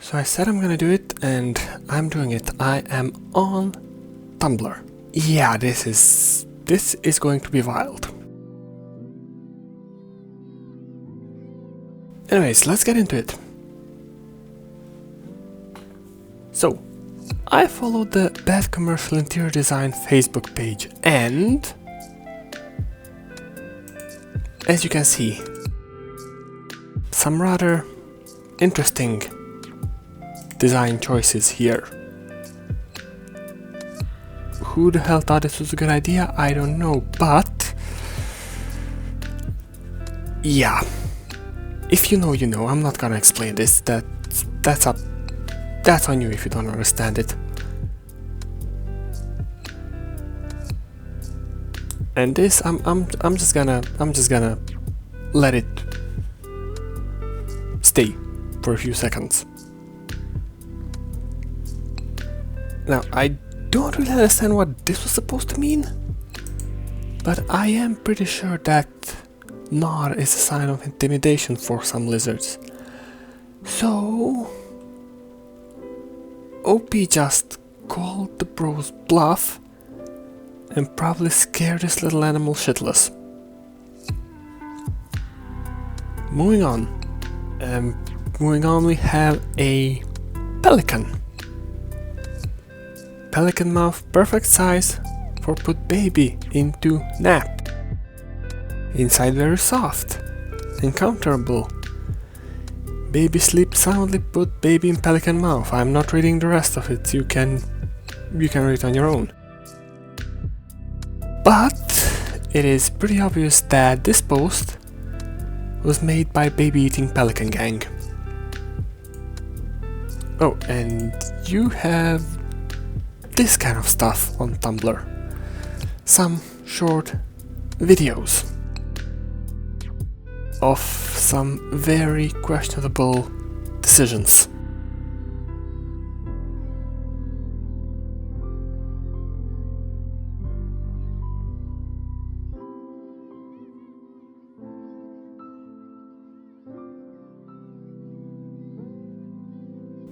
So I said I'm gonna do it, and I'm doing it. I am on Tumblr. Yeah, this is going to be wild. Anyways, let's get into it. So, I followed the Bad Commercial Interior Design Facebook page, and as you can see, some rather interesting design choices here. Who the hell thought this was a good idea? I don't know, but yeah, if you know, you know. I'm not gonna explain this. That's on you if you don't understand it. And this, I'm just gonna let it stay for a few seconds. Now, I don't really understand what this was supposed to mean, but I am pretty sure that gnaw is a sign of intimidation for some lizards. So, OP just called the bros bluff and probably scared this little animal shitless. Moving on. We have a pelican. Pelican mouth, perfect size for put baby into nap. Inside very soft and comfortable. Baby sleep soundly, put baby in pelican mouth. I'm not reading the rest of it. You can read on your own. But it is pretty obvious that this post was made by baby eating pelican gang. Oh, and you have this kind of stuff on Tumblr. Some short videos of some very questionable decisions.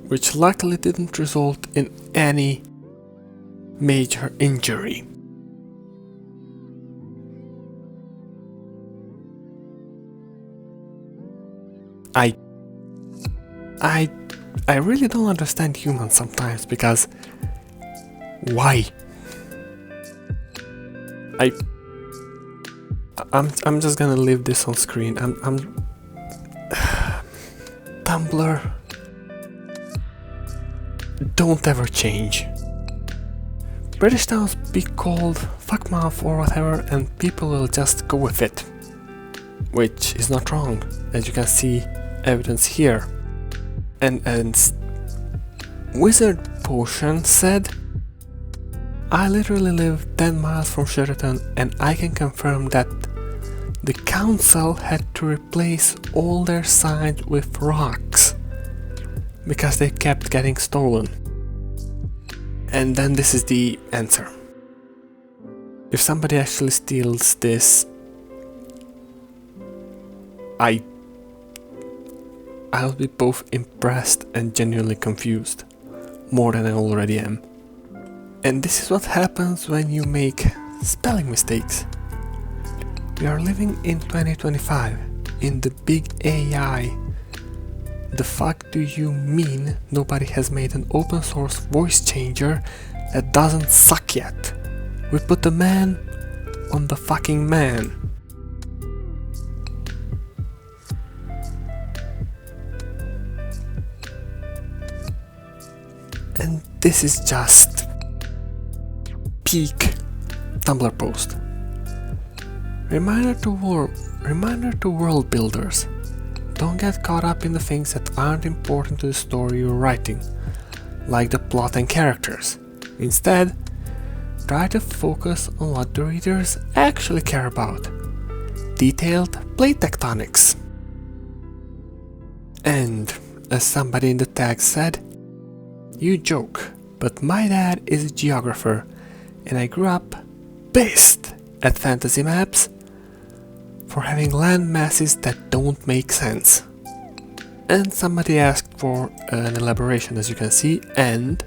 Which luckily didn't result in any major injury. I really don't understand humans sometimes, because why? I'm just gonna leave this on screen. Tumblr, don't ever change. British towns be called fuckmouth or whatever, and people will just go with it. Which is not wrong, as you can see evidence here. And Wizard Potion said, I literally live 10 miles from Sheraton, and I can confirm that the council had to replace all their signs with rocks because they kept getting stolen. And then this is the answer. If somebody actually steals this, I'll be both impressed and genuinely confused, more than I already am. And this is what happens when you make spelling mistakes. We are living in 2025, in the big AI. The fuck do you mean nobody has made an open source voice changer that doesn't suck yet? We put the man on the fucking man. And this is just peak Tumblr post. Reminder to world builders. Don't get caught up in the things that aren't important to the story you're writing, like the plot and characters. Instead, try to focus on what the readers actually care about. Detailed plate tectonics. And, as somebody in the tag said, you joke, but my dad is a geographer, and I grew up pissed at fantasy maps for having land masses that don't make sense. And somebody asked for an elaboration, as you can see, and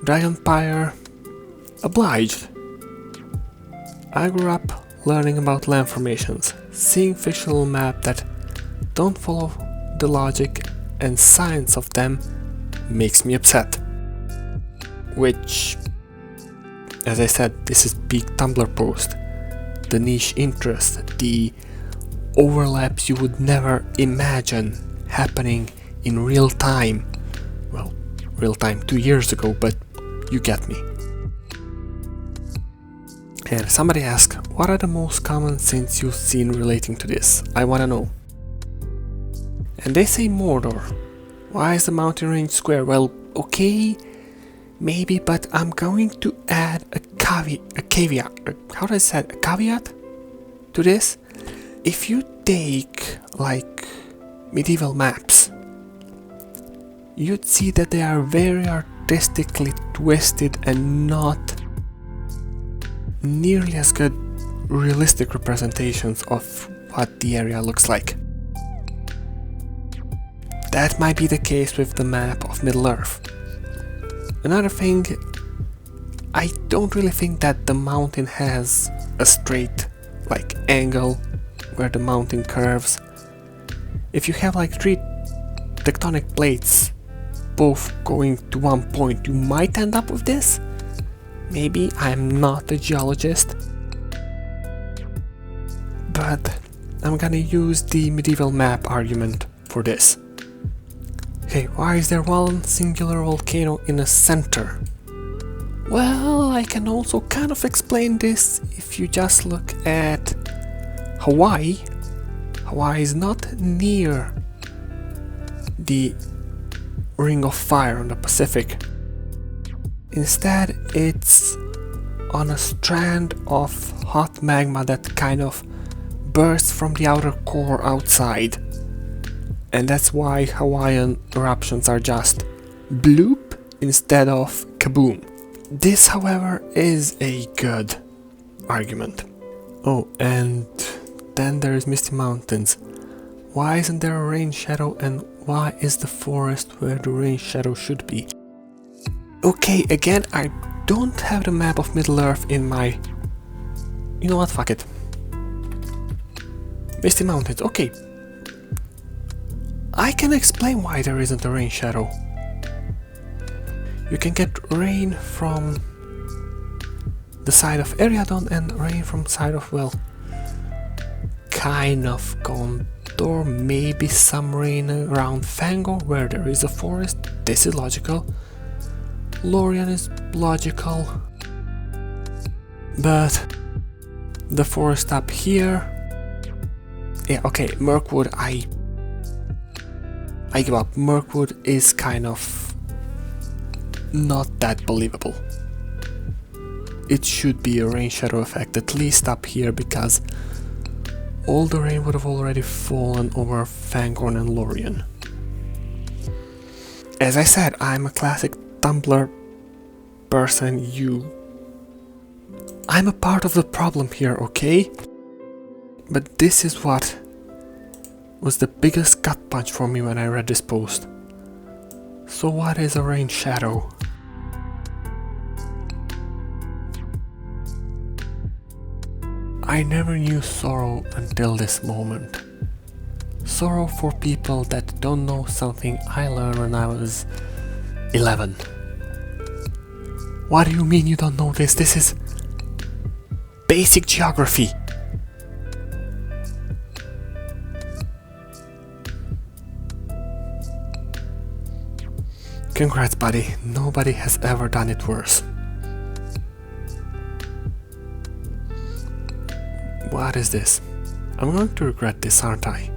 Dragonpire obliged. I grew up learning about land formations, seeing fictional maps that don't follow the logic and science of them makes me upset. Which, as I said, this is peak Tumblr post. The niche interest, the overlaps you would never imagine happening in real time. Well, real time 2 years ago, but you get me. And somebody asked, what are the most common sins you've seen relating to this? I wanna know. And they say Mordor. Why is the mountain range square? Well, okay, maybe, but I'm going to add a caveat. How do I say it? A caveat to this? If you take like medieval maps, you'd see that they are very artistically twisted and not nearly as good realistic representations of what the area looks like. That might be the case with the map of Middle-earth. Another thing, I don't really think that the mountain has a straight like angle where the mountain curves. If you have like 3 tectonic plates both going to one point, you might end up with this. Maybe, I'm not a geologist, but I'm gonna use the medieval map argument for this. Okay, why is there one singular volcano in the center? Well, I can also kind of explain this if you just look at Hawaii. Hawaii is not near the Ring of Fire on the Pacific. Instead, it's on a strand of hot magma that kind of bursts from the outer core outside. And that's why Hawaiian eruptions are just bloop instead of kaboom. This, however, is a good argument. Oh, and then there's Misty Mountains. Why isn't there a rain shadow, and why is the forest where the rain shadow should be? Okay, again, I don't have the map of Middle-earth in my... You know what, fuck it. Misty Mountains, okay. I can explain why there isn't a rain shadow. You can get rain from the side of Eriadon and rain from side of, well, kind of Gondor, maybe some rain around Fangor where there is a forest. This is logical. Lorien is logical. But the forest up here... Yeah, okay, Mirkwood, I give up. Mirkwood is kind of not that believable. It should be a rain shadow effect, at least up here, because all the rain would have already fallen over Fangorn and Lorien. As I said, I'm a classic Tumblr person. I'm a part of the problem here, okay? But this is what was the biggest gut punch for me when I read this post. So what is a rain shadow? I never knew sorrow until this moment. Sorrow for people that don't know something I learned when I was 11. What do you mean you don't know this? This is basic geography. Congrats, buddy. Nobody has ever done it worse. What is this? I'm going to regret this, aren't I?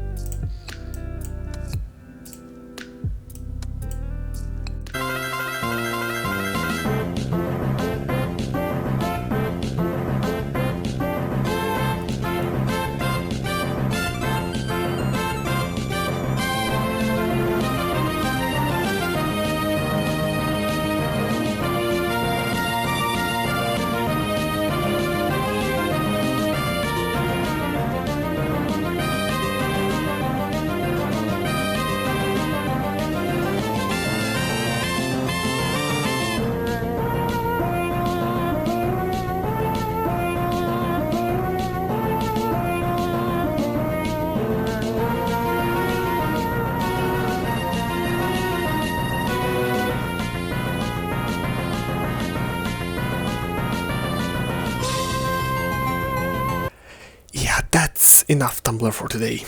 enough Tumblr for today.